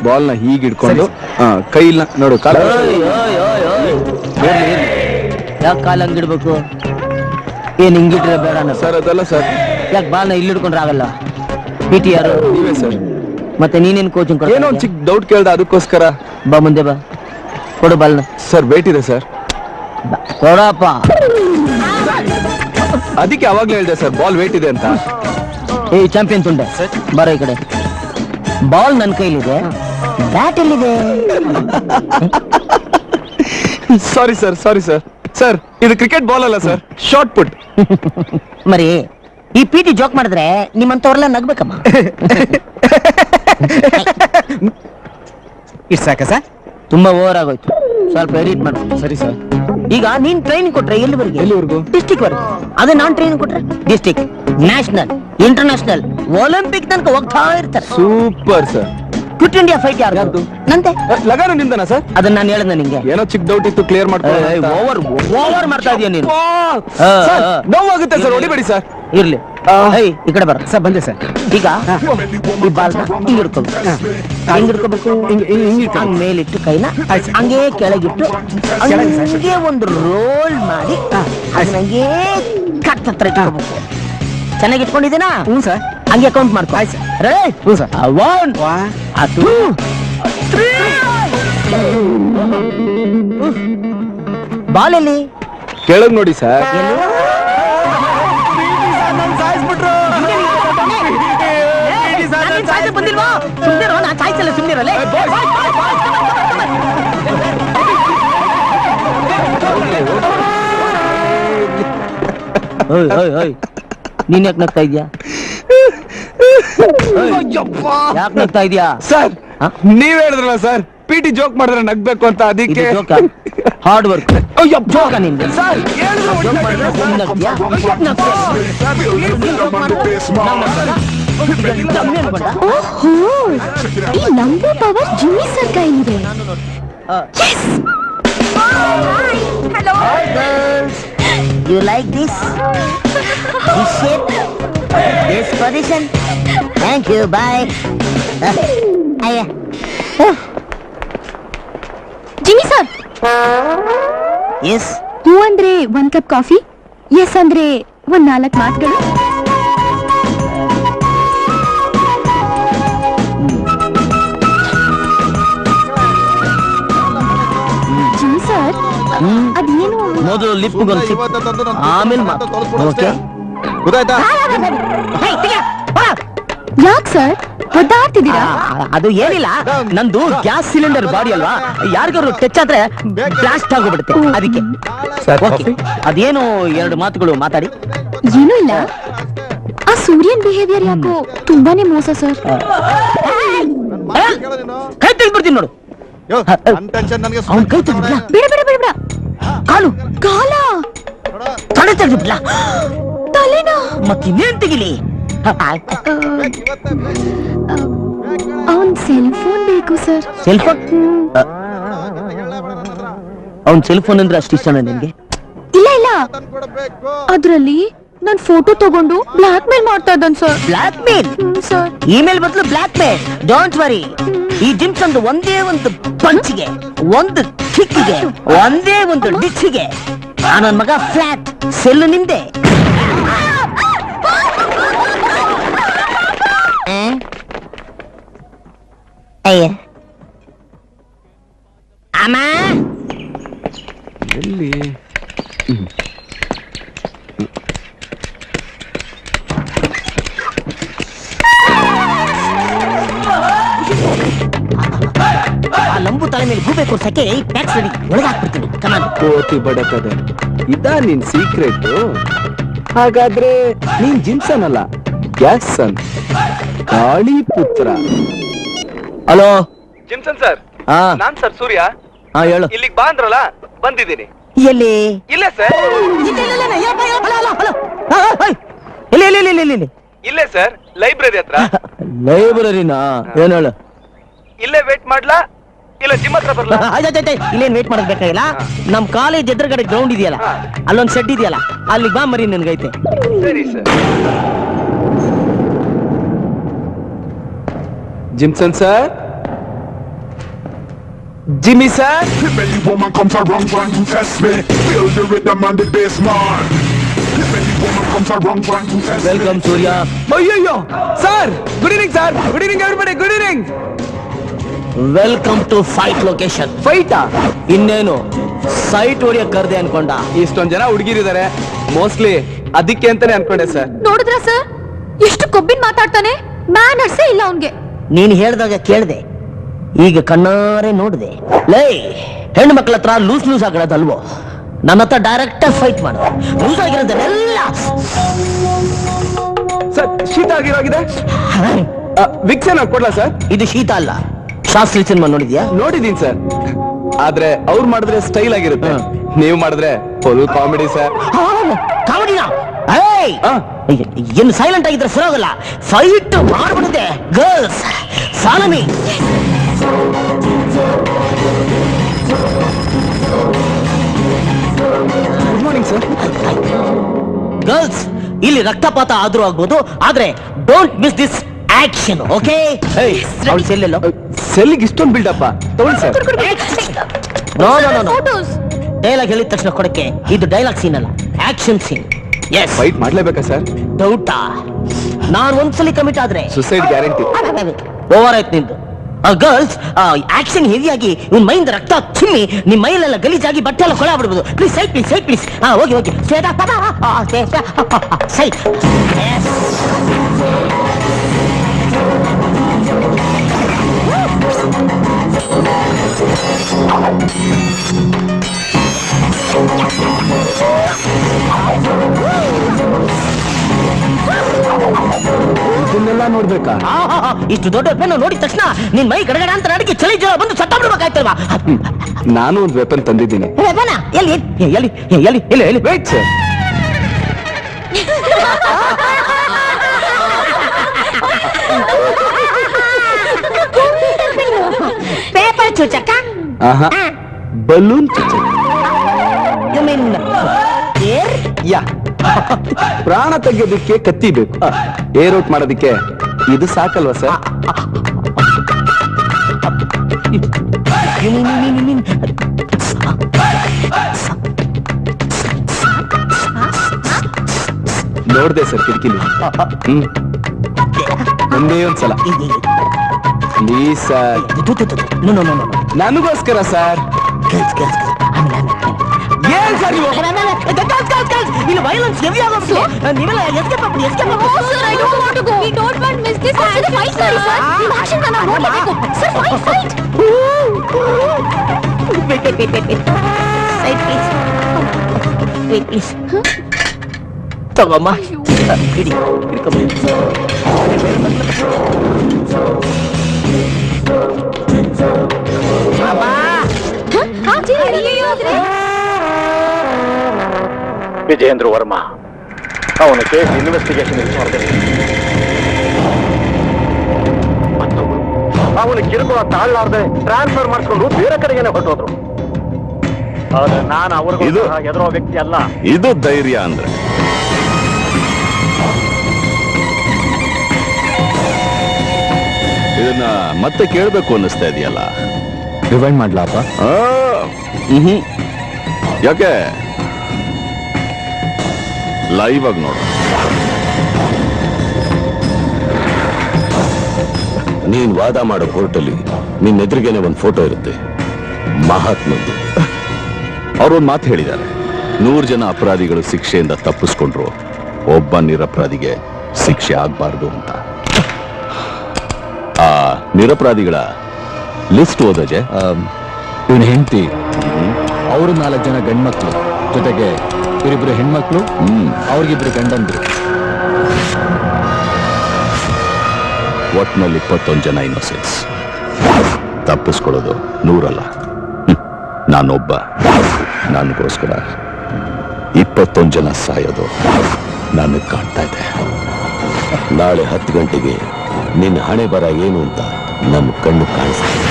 Ball ನ ಹೀಗೆ ಇಟ್ಕೊಂಡು ಕೈಲ ನೋಡು ಕಾಲ ಯಾಕೆ ಕಾಲ ಹಂಗಿಡ್ಬೇಕು? ಏನ್ ಹಿಂಗಿಟ್ರೆ ಬೇಡ ಸರ್. ಅದಲ್ಲ ಸರ್. ಯಾಕೆ ಬಾಲ್ನ ಇಲ್ಲಿ ಹಿಡ್ಕೊಂಡ್ರೆ ಆಗಲ್ಲ? ಪಿಟಿ ಯಾರು? ನೀವೇ ಸರ್. ಮತ್ತೆ ನೀನೇನ್ ಕೋಚಿಂಗ್ ಕೊಡ? ಏನೋ ಒಂದು ಚಿಕ್ಕ ಡೌಟ್ ಕೇಳ್ದ, ಅದಕ್ಕೋಸ್ಕರ. ಬಾ ಮುಂದೆ ಬಾ, ಕೊಡು ಬಾಲ್ನ. ಸರ್ ವೇಟ್ ಇದೆ ಸರ್. ಕೊಡಪ್ಪ. ಅದಕ್ಕೆ ಅವಾಗ್ಲೇ ಹೇಳ್ದೆ ಸರ್ ಬಾಲ್ ವೇಟ್ ಇದೆ ಅಂತ. ಏ ಚಾಂಪಿಯನ್ ತುಂಡೆ, ಬರೋ ಈ ಕಡೆ. ಬಾಲ್ ನನ್ನ ಕೈಲಿದೆ, ಬ್ಯಾಟ್ ಎಲ್ಲಿದೆ? Sorry sir, sorry sir. Sir ಇದು ಕ್ರಿಕೆಟ್ ಬಾಲ್ ಅಲ್ಲ ಸರ್, ಶಾರ್ಟ್ ಪುಟ್. ಮರಿ ಈ ಪಿಟಿ ಜೋಕ್ ಮಾಡಿದ್ರೆ ನಿಮ್ಮಂತವ್ರೆಲ್ಲ ನಗ್ಬೇಕಮ್ಮ. ಇಷ್ಟು ಸಾಕ ಸರ್? ತುಂಬಾ ಓವರ್ ಆಗೋಯ್ತು, ಸ್ವಲ್ಪ ಎಡಿಟ್ ಮಾಡು. ಸರಿ ಸರ್. ಈಗ ನೀನ್ ಟ್ರೈನಿಂಗ್ ಕೊಟ್ರೆ ಎಲ್ಲಿವರೆಗೆ? ಎಲ್ಲಿವರೆಗೂ? ಡಿಸ್ಟಿಕ್ ವರೆಗೆ. ಅದೇ ನಾನ್ ಟ್ರೈನಿಂಗ್ ಕೊಟ್ರೆ ಡಿಸ್ಟಿಕ್, ನ್ಯಾಷನಲ್, ಇಂಟರ್ನ್ಯಾಷನಲ್, ಒಲಿಂಪಿಕ್ ತನಕ ಹೋಗ್ತಾ ಇರ್ತಾರೆ. Super sir. Quit India fight ಯಾರ್ದು? ನಂದೆ. ಲಗಾನ ನಿಂದನ ಸರ್? ಅದನ್ನ ನಾನು ಹೇಳ್ದೆ ನಿಂಗೆ. ಏನೋ ಚಿಕ್ಕ ಡೌಟ್ ಇತ್ತು, ಕ್ಲಿಯರ್ ಮಾಡ್ಕೊಂಡು. ಓವರ್ ಮಾಡ್ತಾ ಇದೀಯ ನೀನು. ನೋವಾಗುತ್ತೆ ಸರ್, ಹೊಡಿಬೇಡಿ ಸರ್. ಇರ್ಲಿ, ಈ ಕಡೆ ಬರ ಸರ್. ಬಂದೆ ಸರ್. ಈಗ ಈ ಬಾಲ್ನ ಹಿಂಗ್ ಹಿಡ್ಕೋಬೇಕು. ಹೆಂಗ್ ಹಿಡ್ಕೋಬೇಕು? ಹಂಗ್ ಮೇಲಿಟ್ಟು ಕೈನ ಹಂಗೆ ಕೆಳಗಿಟ್ಟು ಹಂಗೆ ಒಂದು ರೋಲ್ ಮಾಡಿ ಹಂಗೆ ಕಟ್ ಹತ್ರ ಇಟ್ಕೋಬೇಕು. ಚೆನ್ನಾಗಿ ಇಟ್ಕೊಂಡಿದ್ದೀನಾ? ಹ್ಞೂ ಸರ್. ಹಂಗೆ ಕೌಂಟ್ ಮಾಡ್ಕೊ. ರೆಡಿ? ಹ್ಞೂ ಸರ್. 1 2 3. ಬಾಲ್ ಎಲ್ಲಿ? ಕೆಳಗ್ ನೋಡಿ ಸರ್. ಬಂದಿಲ್ವಾ? ಸುಮ್ಮನೆ ನಾನು ಸಾಯಿಸಲ್ಲ, ಸುಮ್ಮನಿರಲ್ಲ. ನೀನ್ ಯಾಕೆ ನಗ್ತಾ ಇದ್ಯಾ? ಯಾಕೆ ನಗ್ತಾ ಇದ್ಯಾ? ಸರ್ ನೀವ್ ಹೇಳಿದ್ರಲ್ಲ ಸರ್ ಪಿಟಿ ಜೋಕ್ ಮಾಡಿದ್ರೆ ನಗ್ಬೇಕು ಅಂತ, ಅದಕ್ಕೆ. Hard work. ಜೋಕ ನಿನ್ಗೆ. ಓಹೋ, ಈ ನಂಬೋ ಪವರ್ ಜಿಮ್ಮಿ ಸರ್ ಕೈಲಿದೆ. You like this? This shape? This position? Thank you, bye. Jimmy sir. Yes? ಹೂ ಅಂದ್ರೆ 1 ಕಪ್ ಕಾಫಿ, ಎಸ್ ಅಂದ್ರೆ 4 ಮಾತುಗಳು. ಜಿಮ್ಮಿ ಸರ್, ಅದೇನು? ಮೊದಲು ಲಿಪ್ಗೊಂದು ಸಿಪ್, ಆಮೇಲೆ ಓಕೆ ಗೊತ್ತಾಯ್ತಾ? ಯಾಕೆ ಸರ್ ಒದ್ದಾಡ್ತಿದ್ದೀರಾ? ಅದು ಏನಿಲ್ಲ, ನಂದು ಗ್ಯಾಸ್ ಸಿಲಿಂಡರ್ ಬಾಡಿ ಅಲ್ವಾ, ಯಾರಿಗಾರು ಟಚ್ ಆದ್ರೆ ಬ್ಲಾಸ್ಟ್ ಆಗೋಗ್ಬಿಡುತ್ತೆ, ಅದಕ್ಕೆ. ಅದೇನು 2 ಮಾತುಗಳು ಮಾತಾಡಿ. ಏನೂ ಇಲ್ಲ, ಆ ಸೂರ್ಯನ್ ಬಿಹೇವಿಯರ್ ಯಾಕೋ ತುಂಬಾನೇ ಮೋಸ ಸರ್. ಕೈ ತೆಗ್ದ್ಬಿಡ್ತೀನಿ ನೋಡು. ಅವ್ನ ಕೈ ತೆಗ್ದ್ಬಿಡ್ಲಾ? ಬೇಡ ಬೇಡ ಬೇಡ ಬೇಡ. ಕಾಲು ಕಾಲ ತಲೆ ತೆಗ್ದ್ಬಿಡ್ಲಾ? ತಲೆನಾ? ಮತ್ತಿನ್ನೇನ್ ತೆಗಿಲಿ? ಅವನ್ ಸೆಲ್ ಫೋನ್ ಬೇಕು ಸರ್. Cell phone? ಅವ್ನ್ ಸೆಲ್ ಫೋನ್ ಅಂದ್ರೆ ಅಷ್ಟು ಇಷ್ಟನಾ ನಿನ್ಗೆ? ಇಲ್ಲ ಇಲ್ಲ, ಅದ್ರಲ್ಲಿ ನನ್ ಫೋಟೋ ತಗೊಂಡು ಬ್ಲಾಕ್ ಮೇಲ್ ಮಾಡ್ತಾ ಇದ್ದಾನ್ sir. Black mail? Sir, email ಬದಲು ಬ್ಲಾಕ್ ಮೇಲ್. ಡೋಂಟ್ ವರಿ, ಈ ಜಿಮ್ಸ್ ಒಂದು ಒಂದೇ ಒಂದು ಪಂಚಿಗೆ, ಒಂದು ಕಿಕ್ಕಿಗೆ, ಒಂದೇ ಒಂದು ಡಿಚ್ಚಿಗೆ ನನ್ನ ಮಗ ಫ್ಲಾಟ್. ಸೆಲ್ ನಿಂದೆ. ಅಯ್ಯ ಅಮ್ಮ ಎಲ್ಲಿ? ಆ ಲಂಬು ತಲೆ ಮೇಲೆ ಗೂಬೆ ಕೊಡ್ಸಕ್ಕೆ ಟ್ಯಾಕ್ಸ್ ರೆಡಿ, ಒಳಗಾಕ್ಬಿಡ್ತೀನಿ. ಕಮಾನ್. ಕೋತಿ ಬಡಕದೆ, ಇದಾ ನಿನ್ ಸೀಕ್ರೆಟ್? ಹಾಗಾದ್ರೆ ನೀನ್ ಜಿಮ್ಸನ್ ಅಲ್ಲ, ಗ್ಯಾಸನ್, ಕಾಳಿ ಪುತ್ರ. Hello Jimson sir. ನಾನ್ ಸರ್ ಸೂರ್ಯ. ಹೇಳು. ಇಲ್ಲಿಗೆ ಬಾ ಅಂದ್ರಲ್ಲ, ಬಂದಿದ್ದೀನಿ. ಎಲ್ಲಿ? ಇಲ್ಲೇ ಸರ್. ಇಲ್ಲೇ ಸರ್, ಲೈಬ್ರರಿ ಹತ್ರ. ಲೈಬ್ರರಿನಾ? ಏನ್ ಹೇಳು. ಇಲ್ಲೇ ವೇಟ್ ಮಾಡ್ಲಾ ಇಲ್ಲ ಜಿಮ್ ಹತ್ರ ಬರ್ಲಾ? ಇಲ್ಲೇನ್ ವೇಟ್ ಮಾಡೋದ್ ಬೇಕಾಗಿಲ್ಲ. ನಮ್ ಕಾಲೇಜ್ ಎದುರುಗಡೆ ಗ್ರೌಂಡ್ ಇದೆಯಲ್ಲ, ಅಲ್ಲೊಂದ್ ಶೆಡ್ ಇದೆಯಲ್ಲ, ಅಲ್ಲಿಗೆ ಬಾ ಮರಿ, ನನ್ಗೈತೆ. ಸರಿ sir. Jimson sir, Jimmy sir. Many woman comes around trying to test me. Feel the rhythm and the bass man. Many woman comes around trying to test me. Welcome Surya. ಅಯ್ಯಯ್ಯೋ sir, good evening sir. Good evening everybody, good evening. Welcome to fight location. ಫೈಟಾ? ಇನ್ನೇನು sight ಹೊಡಿಯಕ್ ಕರ್ದೆ ಅನ್ಕೊಂಡ. ಇಷ್ಟೊಂದ್ ಜನ ಹುಡುಗಿರಿದ್ದಾರೆ, mostly ಅದಕ್ಕೆ ಅಂತಾನೆ ಅನ್ಕೊಂಡೆ sir. ನೋಡಿದ್ರ ಸರ್ ಎಷ್ಟು ಕೊಬ್ಬಿನ್ ಮಾತಾಡ್ತಾನೆ, ಮ್ಯಾನರ್ಸೇ ಇಲ್ಲ ಅವನ್ಗೆ. ನೀನ್ ಹೇಳ್ದಾಗ ಕೇಳ್ದೆ, ಈಗ ಕಣ್ಣಾರೆ ನೋಡ್ದೆ. ಲೈ, ಹೆಣ್ಣು ಮಕ್ಕಳ ಹತ್ರ ಲೂಸ್ ಆಗಿರೋದಲ್ವೋ, ನನ್ನ ಹತ್ರ ಡೈರೆಕ್ಟ್ ಫೈಟ್ ಮಾಡು. ಲೂಸ್ ಆಗಿರೋದನ್ನೆಲ್ಲ ಸರ್ ಶೀತ ಆಗಿರೋಗಿದೆ. ವಿಕ್ಸ್ ಏನಾದ್ರು ಕೊಡ್ಲಾ ಸರ್? ಇದು ಶೀತ ಅಲ್ಲ, ಶಾಸ್ತ್ರಿ ಸಿನಿಮಾ ನೋಡಿದ್ಯಾ? ನೋಡಿದೀನಿ ಸರ್, ಆದ್ರೆ ಅವ್ರು ಮಾಡಿದ್ರೆ ಸ್ಟೈಲ್ ಆಗಿರುತ್ತೆ, ನೀವು ಮಾಡಿದ್ರೆ ಫುಲ್ ಕಾಮಿಡಿ ಸರ್. ಕಾಮಿಡಿನ ಆ. ಏನು ಸೈಲೆಂಟ್ ಆಗಿದ್ರೆ ಸರೋಗಲ್ಲ, ಫೈಟ್ ಮಾಡ್ಬಿಡುತ್ತೆ. Girls follow me. Good morning sir. Girls, ಇಲ್ಲಿ ರಕ್ತಪಾತ ಆದ್ರೂ ಆಗ್ಬೋದು, ಆದ್ರೆ don't miss this action, okay? ಅವಳು ಸೆಲ್ಲೆಲ್ಲೋ. ಸೆಲ್ಗೆ ಇಷ್ಟೊಂದು ಬಿಲ್ಡಪ್ಪ ತಗೊಳ್ಳಿ sir. No no no no, photos. Dialogue ಹೇಳಿದ ತಕ್ಷಣ ಕೊಡಕ್ಕೆ ಇದು ಡೈಲಾಗ್ ಸೀನ್ ಅಲ್ಲ, ಆಕ್ಷನ್ ಸೀನ್. ಎಸ್. ಫೈಟ್ ಮಾಡ್ಲೇಬೇಕಾ ಸರ್? ಡೌಟಾ? ನಾನು ಒಂದ್ಸಲಿ ಕಮಿಟ್ ಆದ್ರೆ ಸುಸೈಡ್ ಗ್ಯಾರಂಟಿ. ಓವರ್ ಆಯ್ತು ನಿಂದು. ಗರ್ಲ್ಸ್, ಆಕ್ಷನ್ ಹೆವಿಯಾಗಿ ಇವ್ನ ಮೈಯಿಂದ ರಕ್ತ ಚಿಮ್ಮಿ ನಿಮ್ ಮೈಲೆಲ್ಲ ಗಲೀಜಾಗಿ ಬಟ್ಟೆ ಎಲ್ಲ ಕೊಳ ಬಿಡ್ಬೋದು. Please side, please side, please. ಹೋಗಿ ಹೋಗಿ ಸೈಡ್. ಇದನ್ನೆಲ್ಲ ನೋಡ್ಬೇಕಾ? ಇಷ್ಟು ದೊಡ್ಡ ಪೆನ್ನು ನೋಡಿದ ತಕ್ಷಣ ನಿನ್ ಮೈ ಗಡಗಡ ಅಂತ ನಡಿಗೆ ಚಳಿ ಜ್ವರ ಬಂದು ಸತ್ತ ಬಿಡ್ಬೇಕಾಯ್ತಲ್ವಾ? ನಾನು ಒಂದು ವೆಪನ್ ತಂದಿದ್ದೀನಿ. ಎಲ್ಲಿ ಎಲ್ಲಿ ಎಲ್ಲಿ ಎಲ್ಲಿ ಎಲ್ಲಿ? Wait sir. ಪೇಪರ್ ಚುಚಕ್ಕ. ಆಹಾ, ಬಲೂನ್ ಚುಚ್ಚು. ಯು ಮೀನ್ ಯಾ, ಪ್ರಾಣ ತೆಗೆಯೋದಕ್ಕೆ ಕತ್ತಿ ಬೇಕು, ಏರ್ ಔಟ್ ಮಾಡೋದಕ್ಕೆ ಇದು ಸಾಕಲ್ವಾ ಸರ್? ನೋಡ್ದೆ ಸರ್ ಕಿಟಕಿಲಿ. ಒಂದೇ ಒಂದ್ಸಲ ಪ್ಲೀಸ್ ಸರ್, ನನಗೋಸ್ಕರ ಸರ್. ಏನ್ ಸರ್ ನೀವು? ಇಲ್ಲಿ ವೈಲೆನ್ಸ್ ಹೆವಿ ಆಗೋಗ್ತದೆ. ನೀವೆಲ್ಲ ಎಸ್ಕೇಪ್ ಆಗ್ಬಿಡಿ, escape No, sir, I don't want to go. We don't want to miss this. Sir, the fight, sir. Sir, action ನಾನು ನೋಡ್ಲೇಬೇಕು. Sir, fight. Side, please. Wait, please. ತಗೊಮ್ಮ. ಇಡಿ, ಹಿಡ್ಕೊಂಬಿಡಿ. ವಿಜೇಂದ್ರ ವರ್ಮಾ ಅವನ case investigation ಅವನು ಕಿರುಕುಳ ತಾಳ್ಲಾರ್ದೆ transfer ಮಾಡಿಸ್ಕೊಂಡು ಬೇರೆ ಕಡೆಗೇನೆ ಹೊರಟೋದ್ರು. ಆದ್ರೆ ನಾನು ಅವ್ರಿಗೂ ಎದುರೋ ವ್ಯಕ್ತಿ ಅಲ್ಲ. ಇದು ಧೈರ್ಯ ಅಂದ್ರೆ. ಇದನ್ನ ಮತ್ತೆ ಕೇಳ್ಬೇಕು ಅನ್ನಿಸ್ತಾ ಇದೆಯಲ್ಲ. ರಿವೈಂಡ್ ಮಾಡ್ಲಾಪ? ಯಾಕೆ ಲೈವ್ ಆಗಿ ನೋಡು. ನೀನ್ ವಾದ ಮಾಡೋ ಕೋರ್ಟಲ್ಲಿ ನಿನ್ನ ಎದುರಿಗೇನೆ ಒಂದು ಫೋಟೋ ಇರುತ್ತೆ, ಮಹಾತ್ಮದ್ದು. ಅವ್ರೊಂದು ಮಾತು ಹೇಳಿದ್ದಾರೆ, 100 ಜನ ಅಪರಾಧಿಗಳು ಶಿಕ್ಷೆಯಿಂದ ತಪ್ಪಿಸ್ಕೊಂಡ್ರು, ಒಬ್ಬ ನಿರಪರಾಧಿಗೆ ಶಿಕ್ಷೆ ಆಗ್ಬಾರ್ದು ಅಂತ. ಆ ನಿರಪರಾಧಿಗಳ ಲಿಸ್ಟ್ ಓದಜೆ. ಇವನ ಹೆಂಡತಿ, ಅವರು 4 ಜನ ಗಂಡ್ಮಕ್ಳು, ಜೊತೆಗೆ ಇವರಿಬ್ರು ಹೆಣ್ಮಕ್ಳು, ಅವ್ರಿಗಿಬ್ರು ಗಂಡಂದ್ರು. ಒಟ್ನಲ್ಲಿ 21 ಜನ ಇನ್ನೋಸೆನ್ಸ್. ತಪ್ಪಿಸ್ಕೊಳ್ಳೋದು 100 ಅಲ್ಲ, ನಾನೊಬ್ಬ. ನನಗೋಸ್ಕರ 21 ಜನ ಸಾಯೋದು ನನಗೆ ಕಾಣ್ತಾ ಇದೆ. ನಾಳೆ 10 ಗಂಟೆಗೆ ನಿನ್ನ ಹಣೆ ಬರ ಏನು ಅಂತ ನನ್ನ ಕಣ್ಣು ಕಾಣಿಸ್ತಾ ಇದೆ.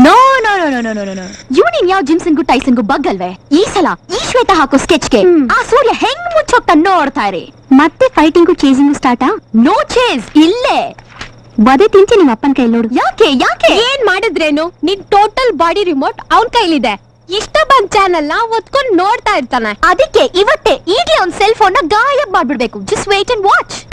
No, no, no, no, no, no, ಇವ್ನಿನ್ ಯಾವ ಜಿಮ್ಸನ್ಗೂ ಟೈಸನ್ಗೂ ಬಗ್ಗಲ್ವೇ? ಈ ಸಲ ಈ ಶ್ವೇತ ಹಾಕೋ ಸ್ಕೆಚ್ಗೆ ಆ ಸೂರ್ಯ ಹೆಂಗ್ ಮುಚ್ಚೋಗ್ತಾ ನೋಡ್ತಾ ಇರಿ. ಮತ್ತೆ ಫೈಟಿಂಗು ಚೇಸಿಂಗು ಸ್ಟಾರ್ಟಾ? ನೋ ಚೇಸ್, ಇಲ್ಲೇ ಬದೇ ತಿಂತಿ ನಿಮ್ಮ ಅಪ್ಪನ ಕೈ ನೋಡು. ಯಾಕೆ ಯಾಕೆ ಏನ್ ಮಾಡಿದ್ರೇನು? ನಿನ್ ಟೋಟಲ್ ಬಾಡಿ ರಿಮೋಟ್ ಅವನ್ ಕೈಲಿದೆ. ಇಷ್ಟ ಬಂದ್ ಚಾನಲ್ ನ ಒತ್ಕೊಂಡ್ ನೋಡ್ತಾ ಇರ್ತಾನೆ. ಅದಕ್ಕೆ ಇವತ್ತೇ ಈಗ್ಲೇ ಅವ್ನ್ ಸೆಲ್ ಫೋನ್ ನ ಗಾಯಬ್ ಮಾಡ್ಬಿಡ್ಬೇಕು. Just wait and watch.